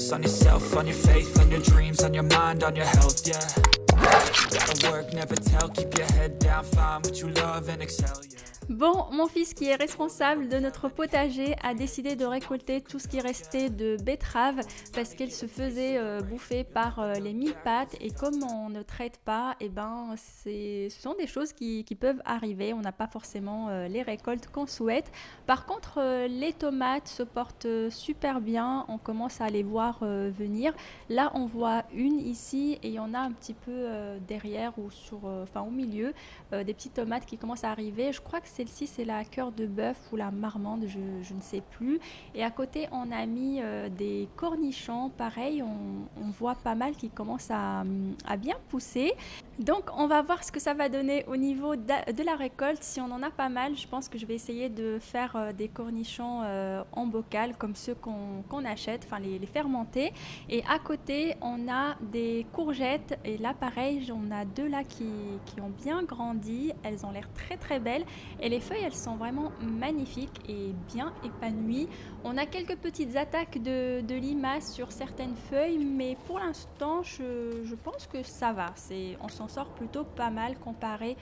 focus on yourself, on your faith, on your dreams, on your mind, on your health, yeah. Gotta work, never tell, keep your head down, find what you love and excel, yeah. Bon, mon fils qui est responsable de notre potager a décidé de récolter tout ce qui restait de betteraves parce qu'elle se faisait bouffer par les mille-pattes, et comme on ne traite pas, et ben ce sont des choses qui peuvent arriver, on n'a pas forcément les récoltes qu'on souhaite. Par contre, les tomates se portent super bien, on commence à les voir venir. Là on voit une ici et il y en a un petit peu derrière ou au milieu, des petites tomates qui commencent à arriver. Je crois que celle-ci c'est la cœur de bœuf ou la marmande, je ne sais plus. Et à côté on a mis des cornichons, pareil, on voit pas mal qui commencent à bien pousser. Donc on va voir ce que ça va donner au niveau de la récolte. Si on en a pas mal, je pense que je vais essayer de faire des cornichons en bocal comme ceux qu'on achète, enfin les fermenter. Et à côté on a des courgettes, et là pareil on a deux là qui ont bien grandi, elles ont l'air très très belles et les feuilles elles sont vraiment magnifiques et bien épanouies. On a quelques petites attaques de limaces sur certaines feuilles, mais pour l'instant je pense que ça va, on s'en sort plutôt pas mal comparé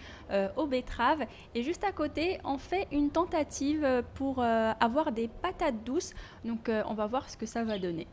aux betteraves. Et juste à côté on fait une tentative pour avoir des patates douces, donc on va voir ce que ça va donner.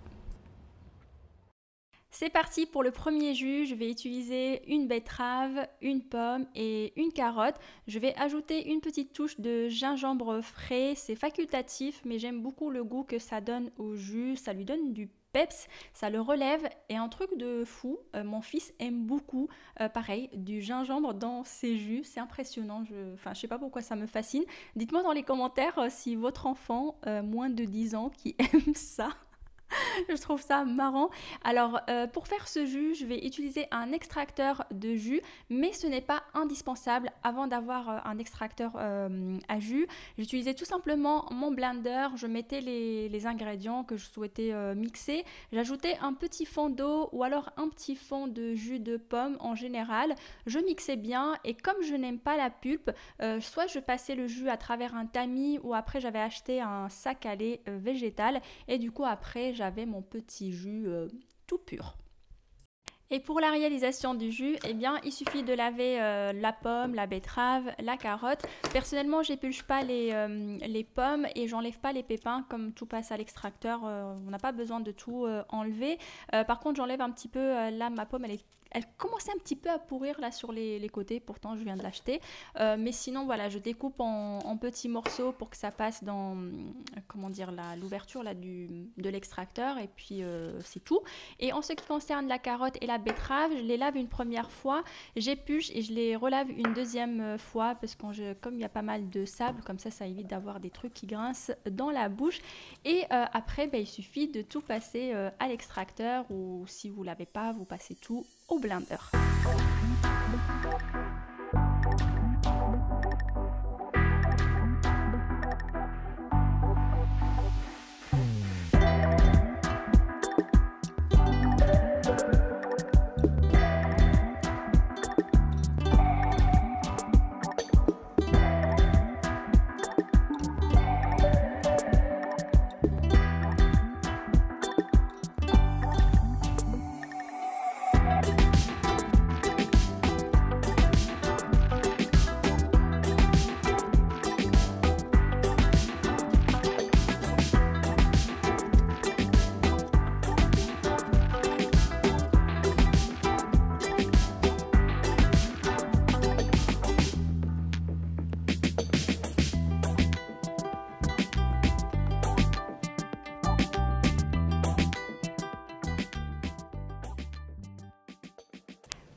C'est parti pour le premier jus. Je vais utiliser une betterave, une pomme et une carotte. Je vais ajouter une petite touche de gingembre frais, c'est facultatif mais j'aime beaucoup le goût que ça donne au jus, ça lui donne du peps, ça le relève. Et un truc de fou, mon fils aime beaucoup, pareil, du gingembre dans ses jus, c'est impressionnant, je sais pas pourquoi ça me fascine. Dites-moi dans les commentaires si votre enfant, moins de 10 ans, qui aime ça. Je trouve ça marrant. Alors pour faire ce jus, je vais utiliser un extracteur de jus, mais ce n'est pas indispensable. Avant d'avoir un extracteur à jus, j'utilisais tout simplement mon blender. Je mettais les ingrédients que je souhaitais mixer. J'ajoutais un petit fond d'eau ou alors un petit fond de jus de pomme en général. Je mixais bien, et comme je n'aime pas la pulpe, soit je passais le jus à travers un tamis, ou après j'avais acheté un sac à lait végétal, et du coup après j'avais mon petit jus tout pur. Et pour la réalisation du jus, eh bien, il suffit de laver la pomme, la betterave, la carotte. Personnellement, j'épulche pas les pommes et j'enlève pas les pépins, comme tout passe à l'extracteur. On n'a pas besoin de tout enlever. Par contre, j'enlève un petit peu, là, ma pomme, elle commençait un petit peu à pourrir là sur les côtés, pourtant je viens de l'acheter. Mais sinon, voilà, je découpe en petits morceaux pour que ça passe dans, comment dire, l'ouverture là de l'extracteur, et puis c'est tout. Et en ce qui concerne la carotte et la betterave, je les lave une première fois, j'épulche et je les relave une deuxième fois, parce que comme il y a pas mal de sable, comme ça évite d'avoir des trucs qui grincent dans la bouche. Et après, il suffit de tout passer à l'extracteur, ou si vous ne l'avez pas, vous passez tout au blender.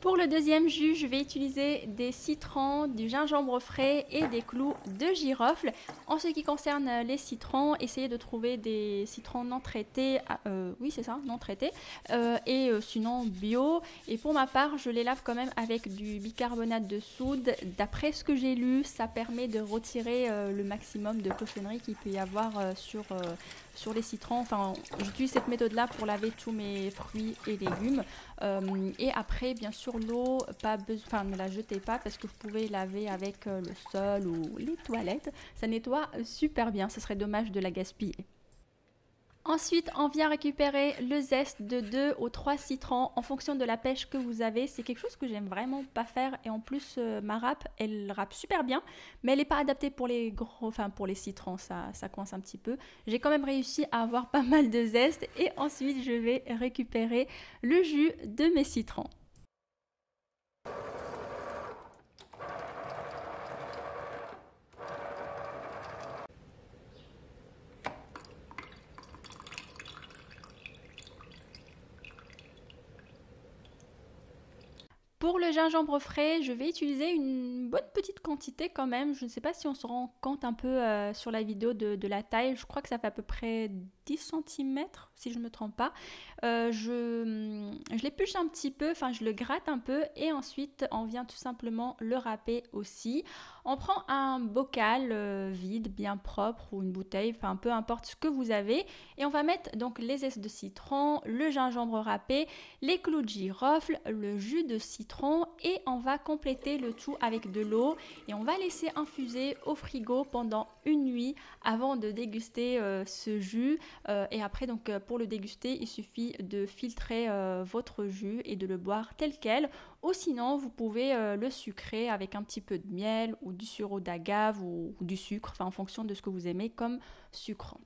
Pour le deuxième jus, je vais utiliser des citrons, du gingembre frais et des clous de girofle. En ce qui concerne les citrons, essayez de trouver des citrons non traités, oui c'est ça, non traités, et sinon bio. Et pour ma part, je les lave quand même avec du bicarbonate de soude. D'après ce que j'ai lu, ça permet de retirer le maximum de cochonneries qu'il peut y avoir sur les citrons. Enfin, j'utilise cette méthode-là pour laver tous mes fruits et légumes. Et après, bien sûr, l'eau, ne la jetez pas, parce que vous pouvez laver avec le sol ou les toilettes. Ça nettoie super bien, ce serait dommage de la gaspiller. Ensuite, on vient récupérer le zeste de 2 ou 3 citrons en fonction de la pêche que vous avez. C'est quelque chose que j'aime vraiment pas faire et en plus ma râpe, elle râpe super bien, mais elle n'est pas adaptée pour les gros, enfin pour les citrons, ça coince un petit peu. J'ai quand même réussi à avoir pas mal de zeste et ensuite je vais récupérer le jus de mes citrons. Pour le gingembre frais, je vais utiliser une bonne petite quantité quand même. Je ne sais pas si on se rend compte un peu sur la vidéo de la taille. Je crois que ça fait à peu près 10 cm si je ne me trompe pas. Je l'épluche un petit peu, enfin je le gratte un peu et ensuite on vient tout simplement le râper aussi. On prend un bocal vide, bien propre ou une bouteille, enfin peu importe ce que vous avez. Et on va mettre donc les zestes de citron, le gingembre râpé, les clous de girofle, le jus de citron et on va compléter le tout avec de l'eau et on va laisser infuser au frigo pendant une nuit avant de déguster ce jus. Et après donc pour le déguster, il suffit de filtrer votre jus et de le boire tel quel. Ou sinon, vous pouvez le sucrer avec un petit peu de miel ou du sirop d'agave ou du sucre, enfin en fonction de ce que vous aimez comme sucre.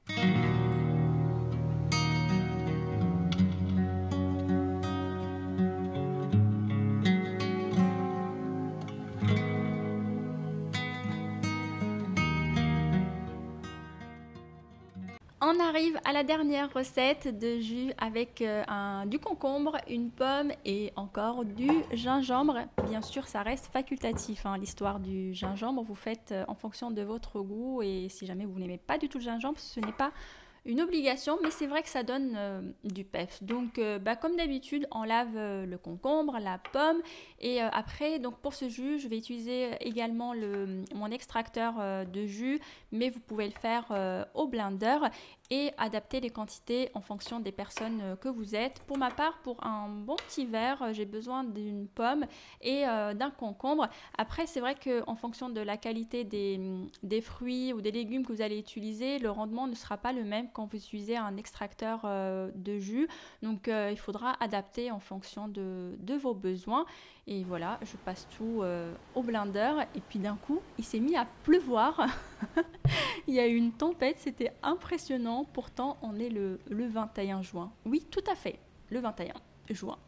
On arrive à la dernière recette de jus avec du concombre, une pomme et encore du gingembre. Bien sûr, ça reste facultatif, hein, l'histoire du gingembre. Vous faites en fonction de votre goût et si jamais vous n'aimez pas du tout le gingembre, ce n'est pas une obligation, mais c'est vrai que ça donne du peps. Donc, comme d'habitude, on lave le concombre, la pomme et après, donc pour ce jus, je vais utiliser également mon extracteur de jus, mais vous pouvez le faire au blender et adapter les quantités en fonction des personnes que vous êtes. Pour ma part, pour un bon petit verre, j'ai besoin d'une pomme et d'un concombre. Après, c'est vrai qu'en fonction de la qualité des fruits ou des légumes que vous allez utiliser, le rendement ne sera pas le même quand vous utilisez un extracteur de jus. Donc, il faudra adapter en fonction de vos besoins. Et voilà, je passe tout au blender et puis d'un coup, il s'est mis à pleuvoir. Il y a eu une tempête, c'était impressionnant. Pourtant, on est le 21 juin. Oui, tout à fait, le 21 juin.